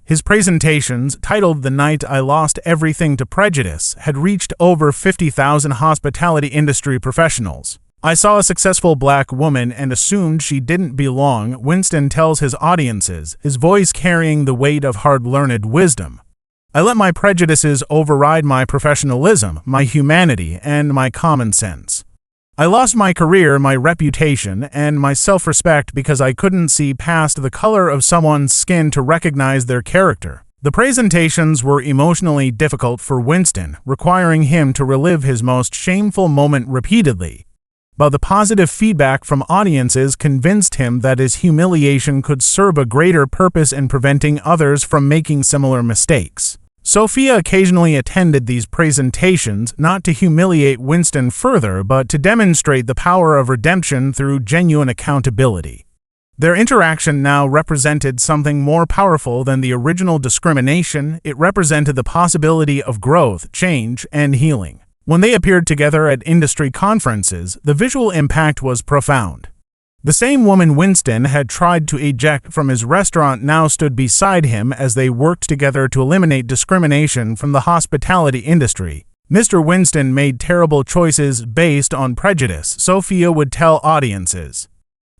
His presentations, titled "The Night I Lost Everything to Prejudice," had reached over 50,000 hospitality industry professionals. I saw a successful black woman and assumed she didn't belong, Winston tells his audiences, his voice carrying the weight of hard-learned wisdom. I let my prejudices override my professionalism, my humanity, and my common sense. I lost my career, my reputation, and my self-respect because I couldn't see past the color of someone's skin to recognize their character. The presentations were emotionally difficult for Winston, requiring him to relive his most shameful moment repeatedly. But the positive feedback from audiences convinced him that his humiliation could serve a greater purpose in preventing others from making similar mistakes. Sophia occasionally attended these presentations not to humiliate Winston further, but to demonstrate the power of redemption through genuine accountability. Their interaction now represented something more powerful than the original discrimination. It represented the possibility of growth, change, and healing. When they appeared together at industry conferences, the visual impact was profound. The same woman Winston had tried to eject from his restaurant now stood beside him as they worked together to eliminate discrimination from the hospitality industry. Mr. Winston made terrible choices based on prejudice, Sophia would tell audiences.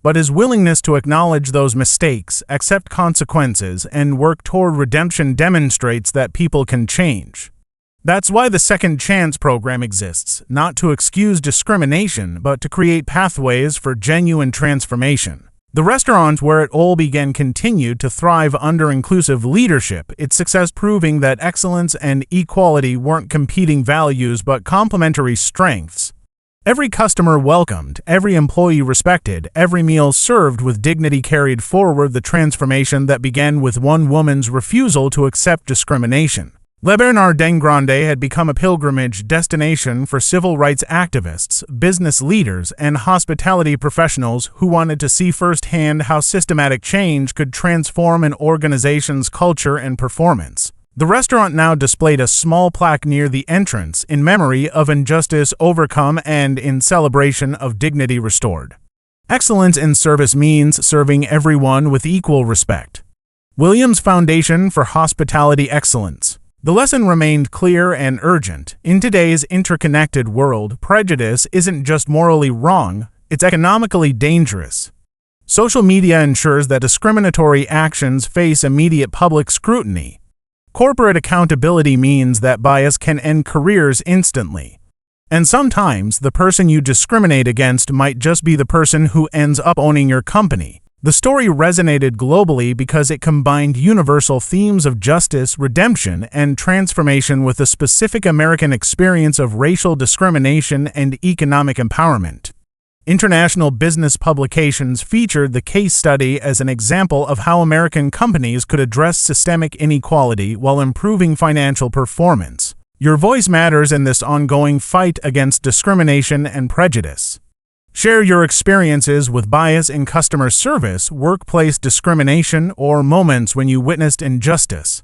But his willingness to acknowledge those mistakes, accept consequences, and work toward redemption demonstrates that people can change. That's why the Second Chance program exists, not to excuse discrimination, but to create pathways for genuine transformation. The restaurant where it all began continued to thrive under inclusive leadership, its success proving that excellence and equality weren't competing values but complementary strengths. Every customer welcomed, every employee respected, every meal served with dignity carried forward the transformation that began with one woman's refusal to accept discrimination. Le Bernard d'Engrande had become a pilgrimage destination for civil rights activists, business leaders, and hospitality professionals who wanted to see firsthand how systematic change could transform an organization's culture and performance. The restaurant now displayed a small plaque near the entrance in memory of injustice overcome and in celebration of dignity restored. Excellence in service means serving everyone with equal respect. Williams Foundation for Hospitality Excellence. The lesson remained clear and urgent. In today's interconnected world, prejudice isn't just morally wrong, it's economically dangerous. Social media ensures that discriminatory actions face immediate public scrutiny. Corporate accountability means that bias can end careers instantly. And sometimes, the person you discriminate against might just be the person who ends up owning your company. The story resonated globally because it combined universal themes of justice, redemption, and transformation with a specific American experience of racial discrimination and economic empowerment. International business publications featured the case study as an example of how American companies could address systemic inequality while improving financial performance. Your voice matters in this ongoing fight against discrimination and prejudice. Share your experiences with bias in customer service, workplace discrimination, or moments when you witnessed injustice.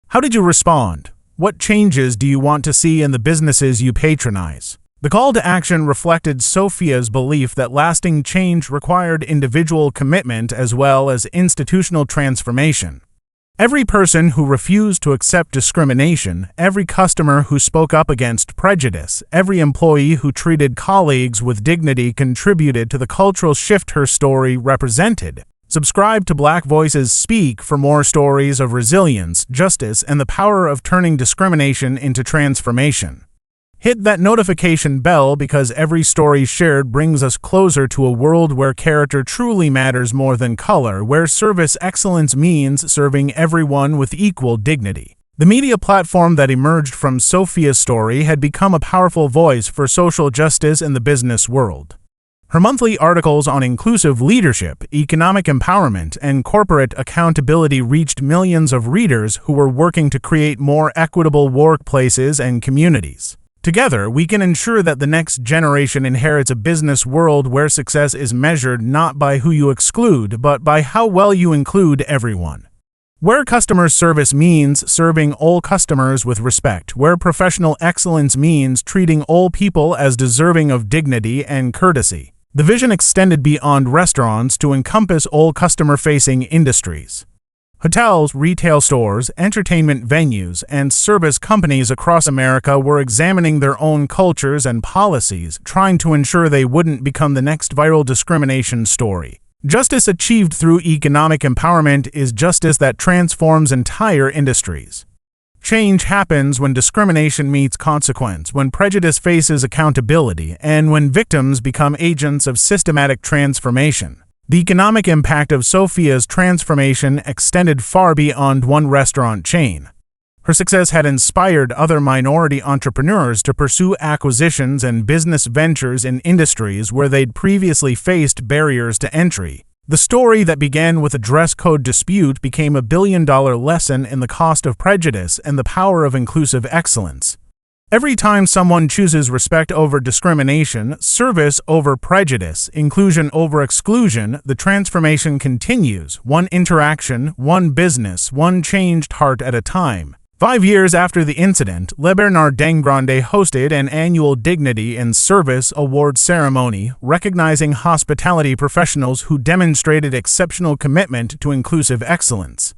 How did you respond? What changes do you want to see in the businesses you patronize? The call to action reflected Sophia's belief that lasting change required individual commitment as well as institutional transformation. Every person who refused to accept discrimination, every customer who spoke up against prejudice, every employee who treated colleagues with dignity contributed to the cultural shift her story represented. Subscribe to Black Voices Speak for more stories of resilience, justice, and the power of turning discrimination into transformation. Hit that notification bell because every story shared brings us closer to a world where character truly matters more than color, where service excellence means serving everyone with equal dignity. The media platform that emerged from Sophia's story had become a powerful voice for social justice in the business world. Her monthly articles on inclusive leadership, economic empowerment, and corporate accountability reached millions of readers who were working to create more equitable workplaces and communities. Together, we can ensure that the next generation inherits a business world where success is measured not by who you exclude, but by how well you include everyone. Where customer service means serving all customers with respect, where professional excellence means treating all people as deserving of dignity and courtesy. The vision extended beyond restaurants to encompass all customer-facing industries. Hotels, retail stores, entertainment venues, and service companies across America were examining their own cultures and policies, trying to ensure they wouldn't become the next viral discrimination story. Justice achieved through economic empowerment is justice that transforms entire industries. Change happens when discrimination meets consequence, when prejudice faces accountability, and when victims become agents of systematic transformation. The economic impact of Sophia's transformation extended far beyond one restaurant chain. Her success had inspired other minority entrepreneurs to pursue acquisitions and business ventures in industries where they'd previously faced barriers to entry. The story that began with a dress code dispute became a billion-dollar lesson in the cost of prejudice and the power of inclusive excellence. Every time someone chooses respect over discrimination, service over prejudice, inclusion over exclusion, the transformation continues, one interaction, one business, one changed heart at a time. 5 years after the incident, Le Bernard Dangrande hosted an annual Dignity in Service Award ceremony recognizing hospitality professionals who demonstrated exceptional commitment to inclusive excellence.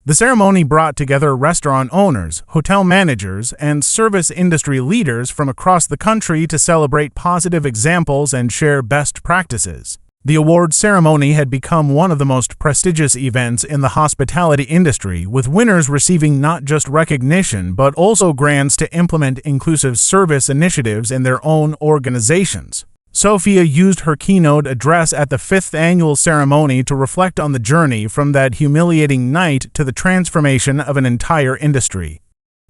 The ceremony brought together restaurant owners, hotel managers, and service industry leaders from across the country to celebrate positive examples and share best practices. The award ceremony had become one of the most prestigious events in the hospitality industry, with winners receiving not just recognition but also grants to implement inclusive service initiatives in their own organizations. Sophia used her keynote address at the 5th annual ceremony to reflect on the journey from that humiliating night to the transformation of an entire industry.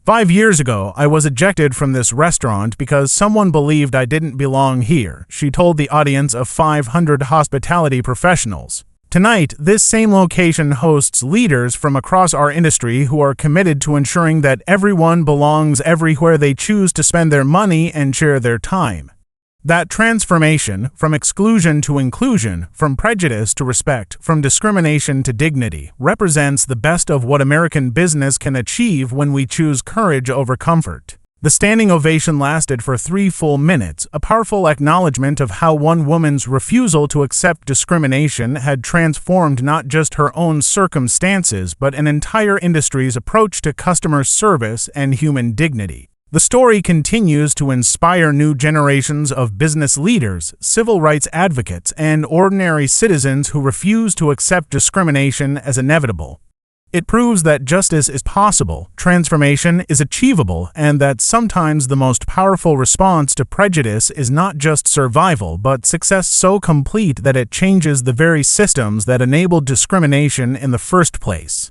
5 years ago, I was ejected from this restaurant because someone believed I didn't belong here, she told the audience of 500 hospitality professionals. Tonight, this same location hosts leaders from across our industry who are committed to ensuring that everyone belongs everywhere they choose to spend their money and share their time. That transformation, from exclusion to inclusion, from prejudice to respect, from discrimination to dignity, represents the best of what American business can achieve when we choose courage over comfort. The standing ovation lasted for 3 full minutes, a powerful acknowledgement of how one woman's refusal to accept discrimination had transformed not just her own circumstances but an entire industry's approach to customer service and human dignity. The story continues to inspire new generations of business leaders, civil rights advocates, and ordinary citizens who refuse to accept discrimination as inevitable. It proves that justice is possible, transformation is achievable, and that sometimes the most powerful response to prejudice is not just survival, but success so complete that it changes the very systems that enabled discrimination in the first place.